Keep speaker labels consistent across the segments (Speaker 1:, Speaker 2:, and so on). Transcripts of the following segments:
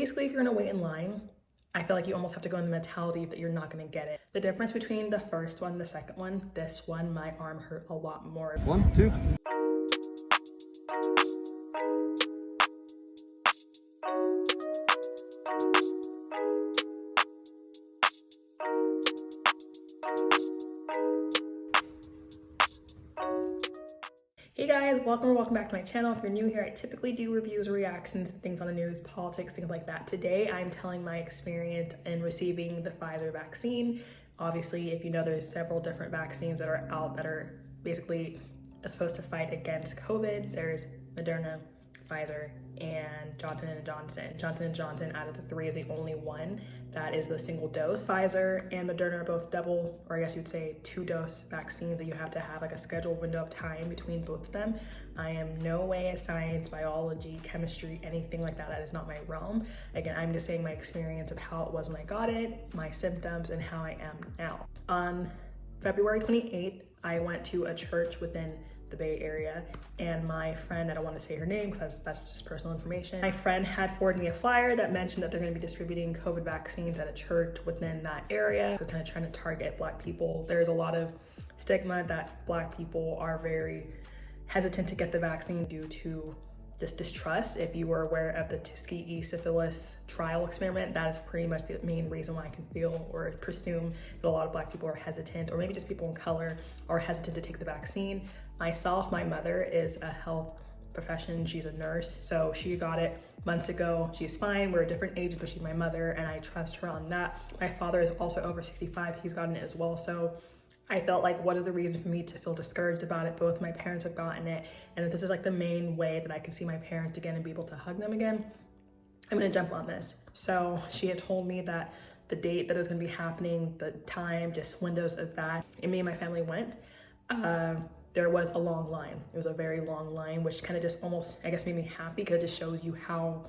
Speaker 1: Basically, if you're gonna wait in line, I feel like you almost have to go in the mentality that you're not gonna get it. The difference between the first one and the second one, this one, my arm hurt a lot more.
Speaker 2: 1, 2.
Speaker 1: Hey guys, welcome back to my channel. If you're new here, I typically do reviews, reactions, things on the news, politics, things like that. Today, I'm telling my experience in receiving the Pfizer vaccine. Obviously, if you know, there's several different vaccines that are out that are basically supposed to fight against COVID. There's Moderna, Pfizer, and Johnson & Johnson. Johnson & Johnson out of the three is the only one that is the single dose. Pfizer and Moderna are both double, or I guess you'd say 2-dose vaccines that you have to have like a scheduled window of time between both of them. I am no way a science, biology, chemistry, anything like that. That is not my realm. Again, I'm just saying my experience of how it was when I got it, my symptoms, and how I am now. On February 28th, I went to a church within the Bay Area, and my friend, I don't want to say her name because that's just personal information. My friend had forwarded me a flyer that mentioned that they're going to be distributing COVID vaccines at a church within that area. So kind of trying to target Black people. There's a lot of stigma that Black people are very hesitant to get the vaccine due to this distrust. If you were aware of the Tuskegee syphilis trial experiment, that is pretty much the main reason why I can feel or presume that a lot of Black people are hesitant, or maybe just people in color are hesitant to take the vaccine. Myself, my mother is a health profession. She's a nurse, so she got it months ago. She's fine. We're different ages, but she's my mother, and I trust her on that. My father is also over 65. He's gotten it as well, so I felt like, what is the reason for me to feel discouraged about it? Both my parents have gotten it, and if this is like the main way that I can see my parents again and be able to hug them again, I'm gonna jump on this. So she had told me that the date that it was gonna be happening, the time, just windows of that, and me and my family went. There was a long line. It was a very long line, which kind of just almost, I guess, made me happy because it just shows you how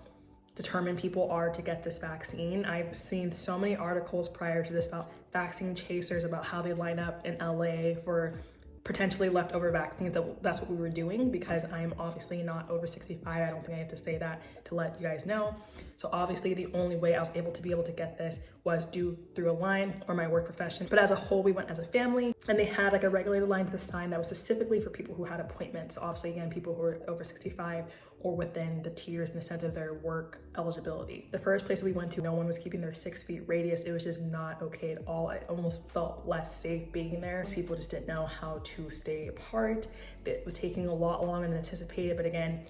Speaker 1: determined people are to get this vaccine. I've seen so many articles prior to this about vaccine chasers, about how they line up in LA for potentially leftover vaccines. That's what we were doing, because I'm obviously not over 65. I don't think I have to say that to let you guys know. So obviously the only way I was able to get this was through a line or my work profession. But as a whole, we went as a family, and they had like a regulated line to the sign that was specifically for people who had appointments. Obviously, again, people who were over 65 or within the tiers in the sense of their work eligibility. The first place we went to, no one was keeping their 6 feet radius. It was just not okay at all. It almost felt less safe being there. People just didn't know how to stay apart. It was taking a lot longer than anticipated, but again,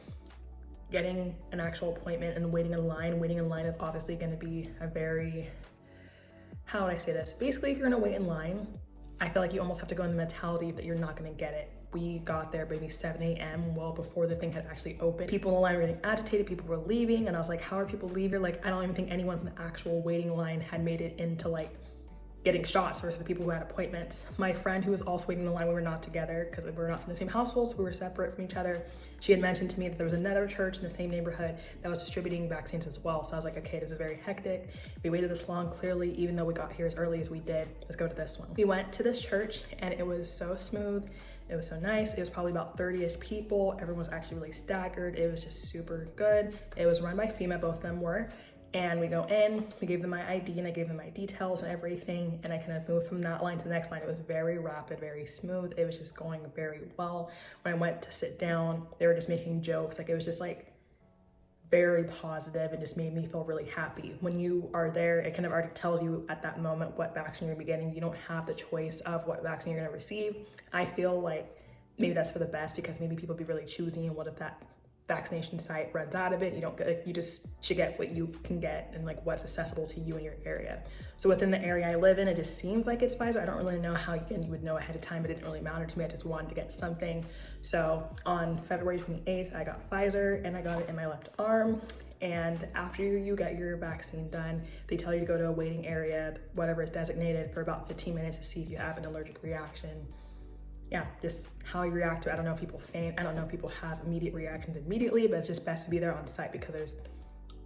Speaker 1: getting an actual appointment and waiting in line is obviously gonna be a very, how would I say this? Basically, if you're gonna wait in line, I feel like you almost have to go in the mentality that you're not gonna get it. We got there maybe 7 a.m. well before the thing had actually opened. People in the line were getting agitated, people were leaving, and I was like, how are people leaving? Like, I don't even think anyone from the actual waiting line had made it into like getting shots versus the people who had appointments. My friend who was also waiting in the line, we were not together because we were not from the same household, so we were separate from each other. She had mentioned to me that there was another church in the same neighborhood that was distributing vaccines as well. So I was like, okay, this is very hectic. We waited this long, clearly, even though we got here as early as we did. Let's go to this one. We went to this church and it was so smooth. It was so nice. It was probably about 30-ish people. Everyone was actually really staggered. It was just super good. It was run by FEMA, both of them were. And we go in, we gave them my ID, and I gave them my details and everything, and I kind of moved from that line to the next line. It was very rapid, very smooth. It was just going very well. When I went to sit down, they were just making jokes. Like, it was just like very positive and just made me feel really happy. When you are there, it kind of already tells you at that moment what vaccine you're gonna be getting. You don't have the choice of what vaccine you're gonna receive. I feel like maybe that's for the best, because maybe people be really choosy, and what if that vaccination site runs out of it? You don't get, you just should get what you can get and like what's accessible to you in your area. So within the area I live in, it just seems like it's Pfizer. I don't really know how you would know ahead of time. It didn't really matter to me. I just wanted to get something. So on February 28th, I got Pfizer, and I got it in my left arm. And after you get your vaccine done, they tell you to go to a waiting area, whatever is designated, for about 15 minutes to see if you have an allergic reaction. Yeah, just how you react to it. I don't know if people faint. I don't know if people have immediate reactions immediately, but it's just best to be there on site because there's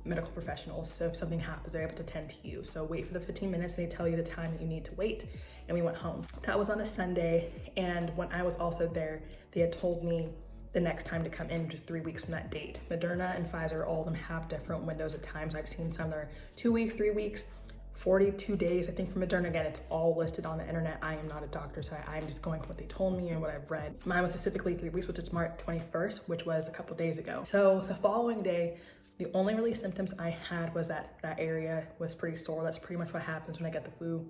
Speaker 1: medical professionals. So if something happens, they're able to tend to you. So wait for the 15 minutes, and they tell you the time that you need to wait. And we went home. That was on a Sunday. And when I was also there, they had told me the next time to come in, just 3 weeks from that date. Moderna and Pfizer, all of them have different windows of times. I've seen some that are 2 weeks, 3 weeks, 42 days. I think for Moderna, again, it's all listed on the internet. I am not a doctor, so I'm just going with what they told me and what I've read. Mine was specifically 3 weeks, which is March 21st, which was a couple days ago. So the following day, the only really symptoms I had was that area was pretty sore. That's pretty much what happens when I get the flu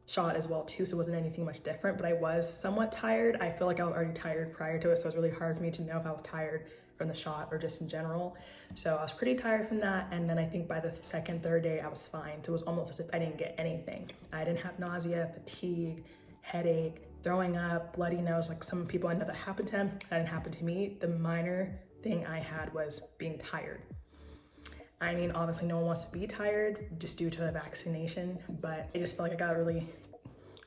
Speaker 1: shot as well too, so it wasn't anything much different, but I was somewhat tired. I feel like I was already tired prior to it, so it was really hard for me to know if I was tired from the shot or just in general. So I was pretty tired from that, and then I think by the second, third day, I was fine. So it was almost as if I didn't get anything. I didn't have nausea, fatigue, headache, throwing up, bloody nose, like some people I know that happened to them. That didn't happen to me. The minor thing I had was being tired. I mean, obviously no one wants to be tired just due to a vaccination, but I just felt like I got a really,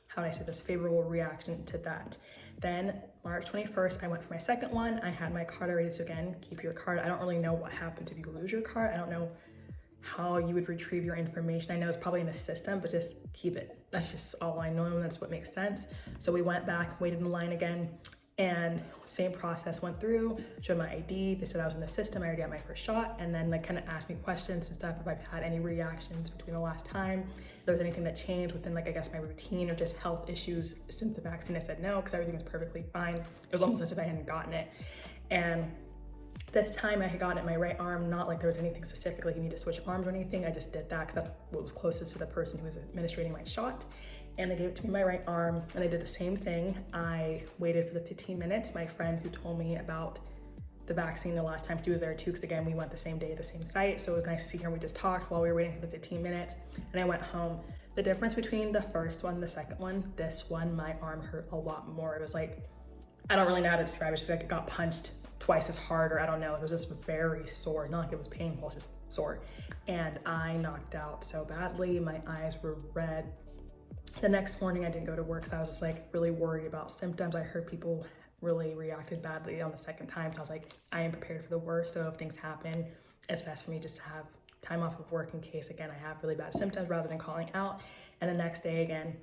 Speaker 1: how do I say this, favorable reaction to that. Then March 21st, I went for my second one. I had my card already, so again, keep your card. I don't really know what happens if you lose your card. I don't know how you would retrieve your information. I know it's probably in the system, but just keep it. That's just all I know, and that's what makes sense. So we went back, waited in line again, and same process went through, showed my ID. They said I was in the system. I already got my first shot, and then like kind of asked me questions and stuff if I've had any reactions between the last time, if there was anything that changed within like I guess my routine or just health issues since the vaccine. I said no, because everything was perfectly fine. It was almost as if I hadn't gotten it. And this time I had gotten it in my right arm, not like there was anything specifically you need to switch arms or anything. I just did that because that's what was closest to the person who was administrating my shot. And they gave it to me in my right arm, and I did the same thing. I waited for the 15 minutes. My friend who told me about the vaccine the last time, she was there too, because again, we went the same day, the same site. So it was nice to see her, and we just talked while we were waiting for the 15 minutes, and I went home. The difference between the first one and the second one, this one, my arm hurt a lot more. It was like, I don't really know how to describe it. It's just like it got punched twice as hard, or I don't know. It was just very sore. Not like it was painful, it's just sore. And I knocked out so badly. My eyes were red. The next morning I didn't go to work, so I was just like really worried about symptoms. I heard people really reacted badly on the second time, so I was like, I am prepared for the worst. So if things happen, it's best for me just to have time off of work in case, again, I have really bad symptoms rather than calling out. And the next day again,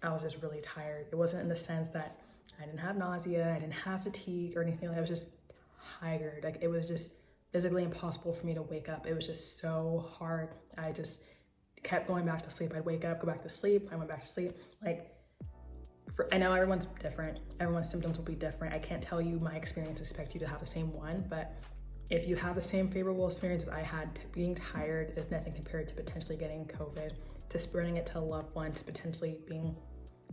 Speaker 1: I was just really tired. It wasn't in the sense that I didn't have nausea, I didn't have fatigue or anything. I was just tired. Like it was just physically impossible for me to wake up. It was just so hard. I just kept going back to sleep. I'd wake up, go back to sleep. I went back to sleep. Like, I know everyone's different. Everyone's symptoms will be different. I can't tell you my experience, expect you to have the same one, but if you have the same favorable experiences I had, being tired is nothing compared to potentially getting COVID, to spreading it to a loved one, to potentially being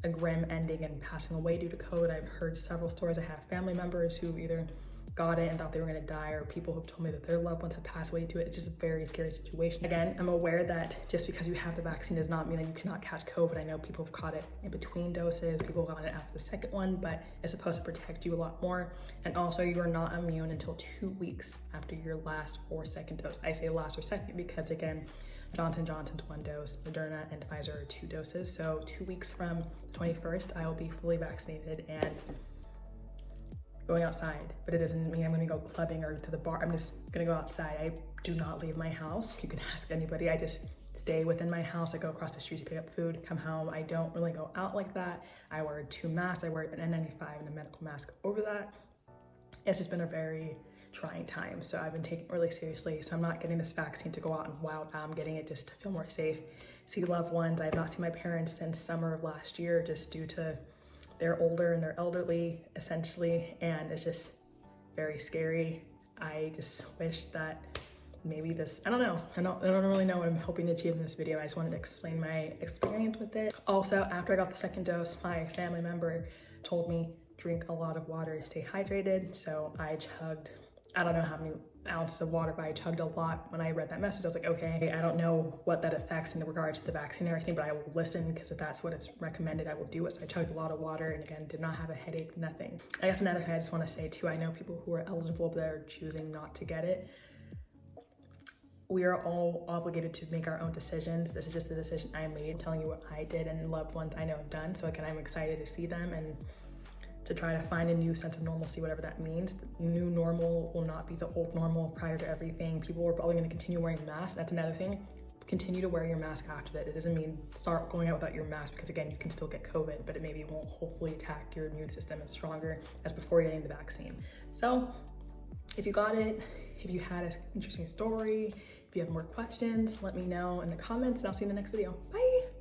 Speaker 1: a grim ending and passing away due to COVID. I've heard several stories. I have family members who either got it and thought they were gonna die, or people who've told me that their loved ones have passed away to it. It's just a very scary situation. Again, I'm aware that just because you have the vaccine does not mean that you cannot catch COVID. I know people have caught it in between doses, people got it after the second one, but it's supposed to protect you a lot more. And also you are not immune until 2 weeks after your last or second dose. I say last or second because again, Johnson & Johnson's 1 dose, Moderna and Pfizer are 2 doses. So 2 weeks from the 21st, I will be fully vaccinated and going outside, but it doesn't mean I'm gonna go clubbing or to the bar. I'm just gonna go outside. I do not leave my house. You can ask anybody. I just stay within my house. I go across the street to pick up food, come home. I don't really go out like that. I wear 2 masks. I wear an N95 and a medical mask over that. It's just been a very trying time. So I've been taking it really seriously. So I'm not getting this vaccine to go out and wild out. I'm getting it just to feel more safe, see loved ones. I have not seen my parents since summer of last year just due to they're older and they're elderly essentially, and it's just very scary. I just wish that maybe this, I don't know. I don't really know what I'm hoping to achieve in this video. I just wanted to explain my experience with it. Also, after I got the second dose, my family member told me drink a lot of water, stay hydrated. So I chugged, I don't know how many ounces of water, but I chugged a lot. When I read that message, I was like, okay, I don't know what that affects in regards to the vaccine and everything, but I will listen because if that's what it's recommended, I will do it. So I chugged a lot of water and again, did not have a headache, nothing. I guess another thing I just want to say too, I know people who are eligible but are choosing not to get it. We are all obligated to make our own decisions. This is just the decision I made, telling you what I did and loved ones I know have done. So again, I'm excited to see them and to try to find a new sense of normalcy, whatever that means. The new normal will not be the old normal prior to everything. People are probably gonna continue wearing masks. That's another thing. Continue to wear your mask after that. It doesn't mean start going out without your mask because again, you can still get COVID, but it maybe won't hopefully attack your immune system as stronger as before getting the vaccine. So if you got it, if you had an interesting story, if you have more questions, let me know in the comments and I'll see you in the next video. Bye.